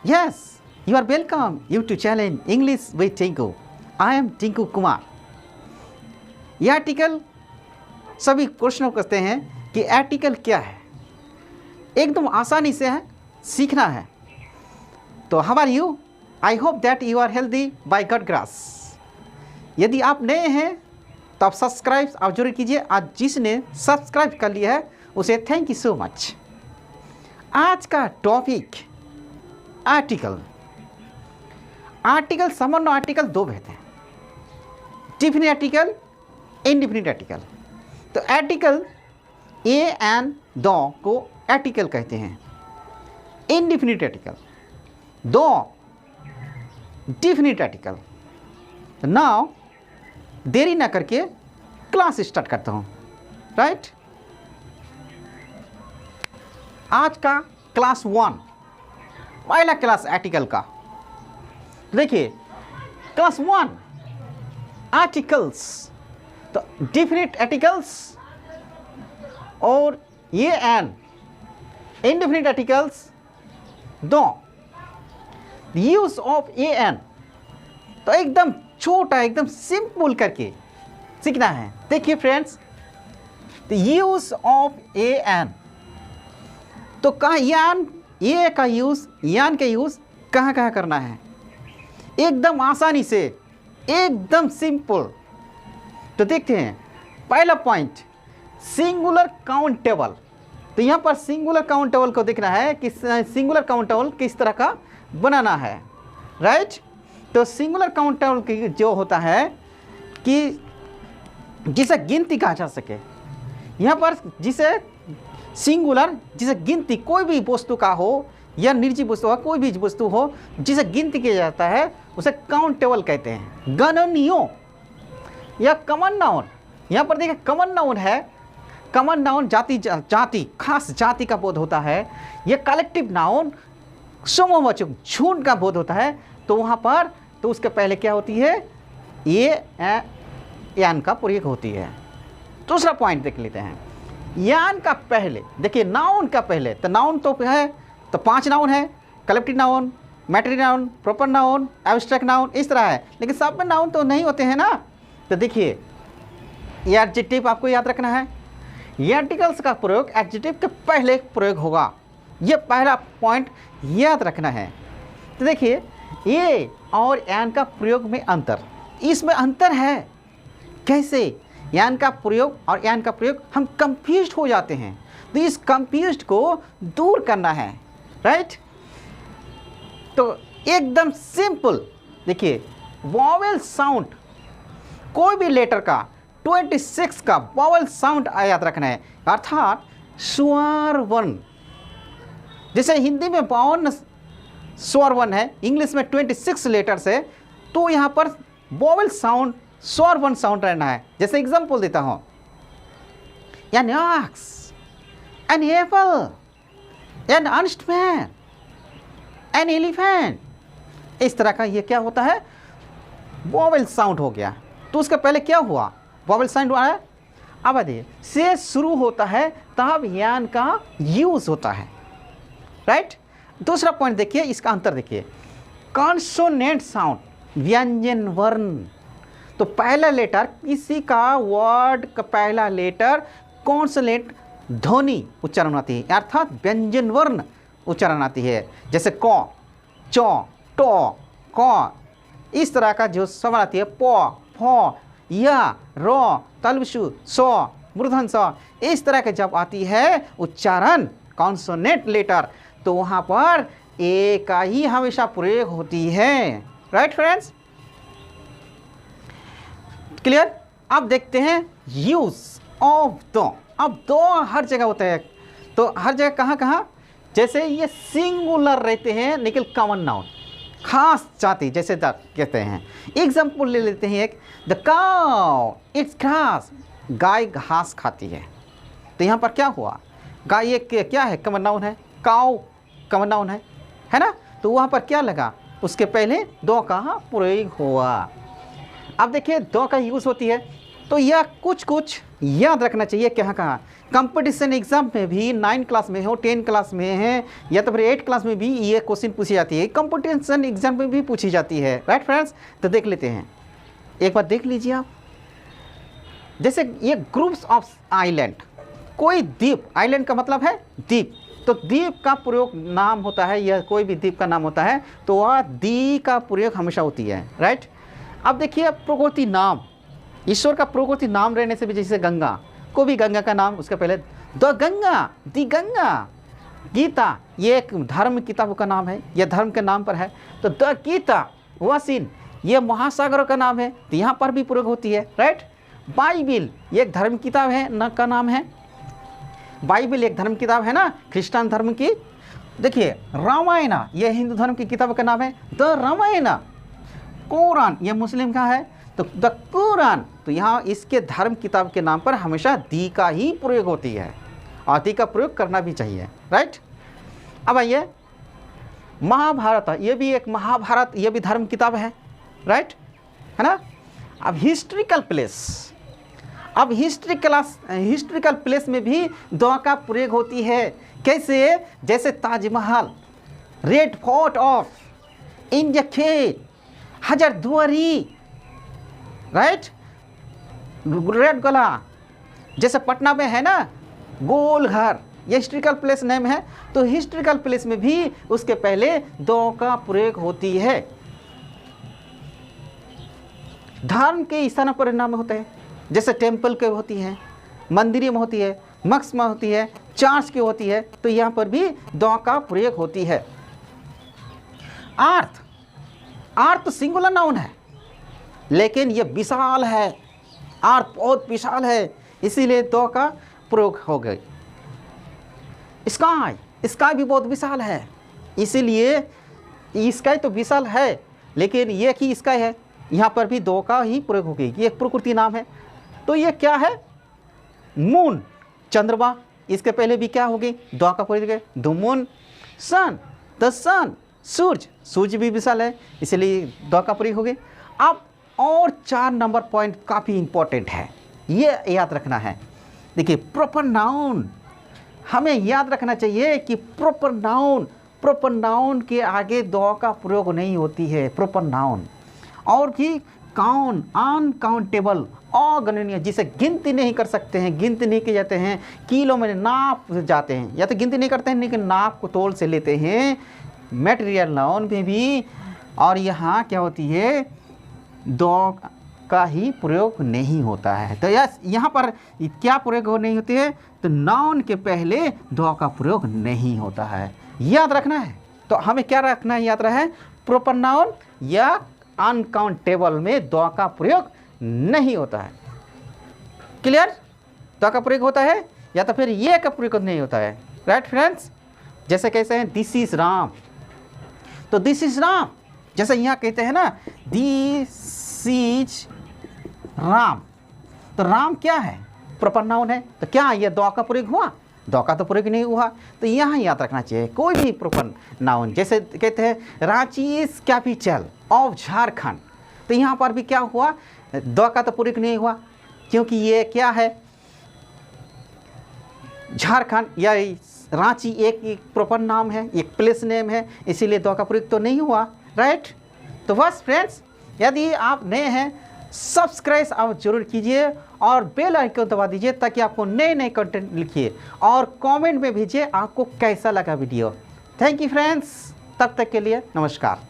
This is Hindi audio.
Yes, you are welcome YouTube channel English with Tinku. I am Tinku Kumar. यह आर्टिकल सभी क्वेश्चनों करते हैं कि आर्टिकल क्या है, एकदम आसानी से है, सीखना है। तो how are you? I hope that you are healthy by God grace. यदि आप नए हैं तो आप सब्सक्राइब आप जरूर कीजिए। आज जिसने सब्सक्राइब कर लिया है उसे थैंक यू सो मच। आज का टॉपिक आर्टिकल। आर्टिकल सामान्य आर्टिकल दो रहते हैं, डिफिनिट आर्टिकल, इंडिफिनिट आर्टिकल। तो आर्टिकल ए एंड दो को आर्टिकल कहते हैं। इंडिफिनिट आर्टिकल दो, डिफिनिट आर्टिकल। नाउ देरी ना करके क्लास स्टार्ट करता हूँ, राइट। आज का क्लास 1 पहला क्लास आर्टिकल का। देखिए क्लास 1 आर्टिकल्स, तो डिफिनिट आर्टिकल्स और ये एंड इंडिफिनिट आर्टिकल्स दो। यूज ऑफ ए एन तो एकदम छोटा, एकदम सिंपल करके सीखना है। देखिए friends, the use of a an, तो कहाँ यान, ये का यूज़, यान का यूज़ कहाँ कहाँ करना है, एकदम आसानी से, एकदम सिंपल। तो देखते हैं पहला पॉइंट, सिंगुलर काउंटेबल। तो यहाँ पर सिंगुलर काउंटेबल को देखना है कि सिंगुलर काउंटेबल किस तरह का बनाना है, राइट। तो सिंगुलर काउंटेबल की जो होता है कि जिसे गिनती कहा जा सके, यहाँ पर जिसे सिंगुलर, जिसे गिनती कोई भी वस्तु का हो या निर्जीव वस्तु हो, कोई भी वस्तु हो जिसे गिनती किया जाता है उसे काउंटेबल कहते हैं। गणनीय या कॉमन नाउन, यहाँ पर देखिए कॉमन नाउन है। कॉमन नाउन जाति, खास जाति का बोध होता है। यह कलेक्टिव नाउन समूहवाचक, झुंड का बोध होता है। तो वहाँ पर तो उसके पहले क्या होती है, ये यान का प्रयोग होती है। दूसरा पॉइंट देख लेते हैं, यान का पहले देखिए नाउन का पहले। तो नाउन तो है, तो 5 नाउन है, collective noun, material noun, proper noun, abstract noun, इस तरह है। लेकिन सब में नाउन तो नहीं होते हैं ना। तो देखिए ये एडजेक्टिव आपको याद रखना है। ये आर्टिकल्स का प्रयोग एडजेक्टिव के पहले प्रयोग होगा, ये पहला पॉइंट याद रखना है। तो देखिए ये और एन का प्रयोग में अंतर, इसमें अंतर है। कैसे? यान का प्रयोग और यान का प्रयोग हम कंफ्यूज हो जाते हैं, तो इस कंफ्यूज को दूर करना है, राइट। तो एकदम सिंपल देखिए, वॉवेल साउंड, कोई भी लेटर का 26 का वॉवेल साउंड याद रखना है, अर्थात स्वर वर्ण। जैसे हिंदी में 52 स्वर वर्ण है, इंग्लिश में 26 लेटर्स है, तो यहाँ पर वॉवेल साउंड, स्वर वर्ण साउंड रहना है। जैसे एग्जांपल देता हूँ, an ox, an apple, an honest man, an elephant. इस तरह का ये क्या होता है, वॉवेल साउंड हो गया। तो उसके पहले क्या हुआ, वॉवेल साउंड हुआ है। अब देखिए से शुरू होता है तब यान का यूज होता है, राइट। दूसरा पॉइंट देखिए, इसका अंतर देखिए, कॉन्सोनेंट साउंड, व्यंजन वर्ण। तो पहला लेटर, किसी का वर्ड का पहला लेटर कॉन्सोनेंट ध्वनि उच्चारण आती है, अर्थात व्यंजन वर्ण उच्चारण आती है। जैसे क, च, ट, क, इस तरह का जो स्वर आती है, प, फ, या, र, तल्वसु, स, मूर्धन स, इस तरह के जब आती है उच्चारण कॉन्सोनेंट लेटर, तो वहाँ पर ए का ही हमेशा प्रयोग होती है, राइट फ्रेंड्स, क्लियर। अब देखते हैं यूज ऑफ दो। अब दो हर जगह होता है, तो हर जगह कहाँ कहाँ, जैसे ये सिंगुलर रहते हैं लेकिन कॉमन नाउन, खास जाति जैसे कहते हैं। एग्जाम्पल ले लेते हैं एक, द काउ इट्स ग्रास, गाय घास खाती है। तो यहाँ पर क्या हुआ, गाय ये क्या है, कॉमन नाउन है, काउ कॉमन नाउन है ना। तो वहाँ पर क्या लगा, उसके पहले दो का प्रयोग हुआ। अब देखिए दो का यूज़ होती है, तो यह कुछ कुछ याद रखना चाहिए कहाँ कहाँ। कंपटीशन एग्जाम में भी 9 क्लास में हो, 10 क्लास में है, या तो फिर 8 क्लास में भी ये क्वेश्चन पूछी जाती है, कंपटीशन एग्जाम में भी पूछी जाती है। राइट फ्रेंड्स, तो देख लेते हैं, एक बार देख लीजिए आप। जैसे ये ग्रुप्स ऑफ आइलैंड, कोई द्वीप, आइलैंड का मतलब है द्वीप, तो द्वीप का प्रयोग नाम होता है, या कोई भी द्वीप का नाम होता है तो वह दी का प्रयोग हमेशा होती है। राइट, अब देखिए प्रकृति नाम, ईश्वर का प्रकृति नाम रहने से भी, जैसे गंगा को भी गंगा का नाम, उसके पहले द गंगा, दी गंगा। गीता ये एक धर्म किताब का नाम है, यह धर्म के नाम पर है, तो द गीता। वसीन ये महासागरों का नाम है, तो यहाँ पर भी प्रयोग होती है। राइट, बाइबिल ये एक धर्म किताब है न का नाम है, बाइबिल एक धर्म किताब है ना, क्रिश्चियन धर्म की। देखिए रामायण ये हिंदू धर्म की किताब का नाम है, द रामायण। कुरान ये मुस्लिम का है, तो द कुरान, तो यहाँ इसके धर्म किताब के नाम पर हमेशा दी का ही प्रयोग होती है, और दी का प्रयोग करना भी चाहिए। राइट, अब आइए महाभारत, ये भी एक महाभारत, ये भी धर्म किताब है। राइट, है ना। अब हिस्ट्रिकल प्लेस, अब हिस्ट्रिकल प्लेस में भी द का प्रयोग होती है। कैसे? जैसे Taj Mahal, Red Fort of India Gate, Hazarduari. Right, red गोला, जैसे पटना में है ना गोल घर, ये हिस्ट्रिकल प्लेस नेम है, तो हिस्ट्रिकल प्लेस में भी उसके पहले द का प्रयोग होती है। धर्म के स्थानों पर नाम होते हैं, जैसे टेम्पल के होती है, मंदिर में होती है, मस्जिद में होती है, चर्च की होती है, तो यहाँ पर भी द का प्रयोग होती है। अर्थ, अर्थ सिंगुलर नाउन है, लेकिन ये विशाल है, अर्थ बहुत विशाल है, इसीलिए द का प्रयोग हो गई। स्काई, स्काई भी बहुत विशाल है, इसीलिए स्काई तो विशाल है, लेकिन ये कि स्काई है, यहाँ पर भी द का ही प्रयोग हो गई। ये प्रकृति नाम है, तो ये क्या है? मून, चंद्रमा, इसके पहले भी क्या होगी? द का प्रयोग है, द मून। सन, द सन, सूरज, सूरज भी विशाल है, इसलिए द का प्रयोग हो गई। अब और 4 नंबर पॉइंट काफ़ी इंपॉर्टेंट है, ये याद रखना है। देखिए प्रॉपर नाउन, हमें याद रखना चाहिए कि प्रॉपर नाउन के आगे द का प्रयोग नहीं होती है, प्रॉपर नाउन। और भी काउन, अनकाउंटेबल, अगणनीय, जिसे गिनती नहीं कर सकते हैं, गिनती नहीं किए जाते हैं, किलो में नाप जाते हैं, या तो गिनती नहीं करते हैं लेकिन नाप को तोल से लेते हैं, मटेरियल नाउन में भी। और यहाँ क्या होती है? द का ही प्रयोग नहीं होता है। तो यहाँ पर क्या प्रयोग नहीं होती है? तो नाउन के पहले द का प्रयोग नहीं होता है, याद रखना है। तो हमें क्या रखना है, याद रहे, प्रॉपर नाउन या अनकाउंटेबल में द का प्रयोग नहीं होता है। क्लियर? द का प्रयोग होता है, या तो फिर ये का प्रयोग नहीं होता है। राइट फ्रेंड्स, जैसे कैसे हैं, दिस इज राम, तो दिस इज राम, जैसे यहाँ कहते हैं ना दिस इज राम, तो राम क्या है? प्रॉपर नाउन है, तो क्या ये द का प्रयोग हुआ? द का तो प्रयोग नहीं हुआ। तो यहाँ याद रखना चाहिए, कोई भी प्रॉपर नाउन, जैसे कहते हैं Ranchi is capital of Jharkhand, तो यहाँ पर भी क्या हुआ? द का तो प्रयोग नहीं हुआ, क्योंकि ये क्या है? झारखंड या रांची एक प्रॉपर नाम है, एक प्लेस नेम है, इसीलिए द का प्रयोग तो नहीं हुआ। राइट, तो बस फ्रेंड्स, यदि आप नए हैं सब्सक्राइब आप जरूर कीजिए और बेल आइकन दबा दीजिए, ताकि आपको नए नए कंटेंट लिखिए, और कमेंट में भेजिए आपको कैसा लगा वीडियो। थैंक यू फ्रेंड्स, तब तक के लिए नमस्कार।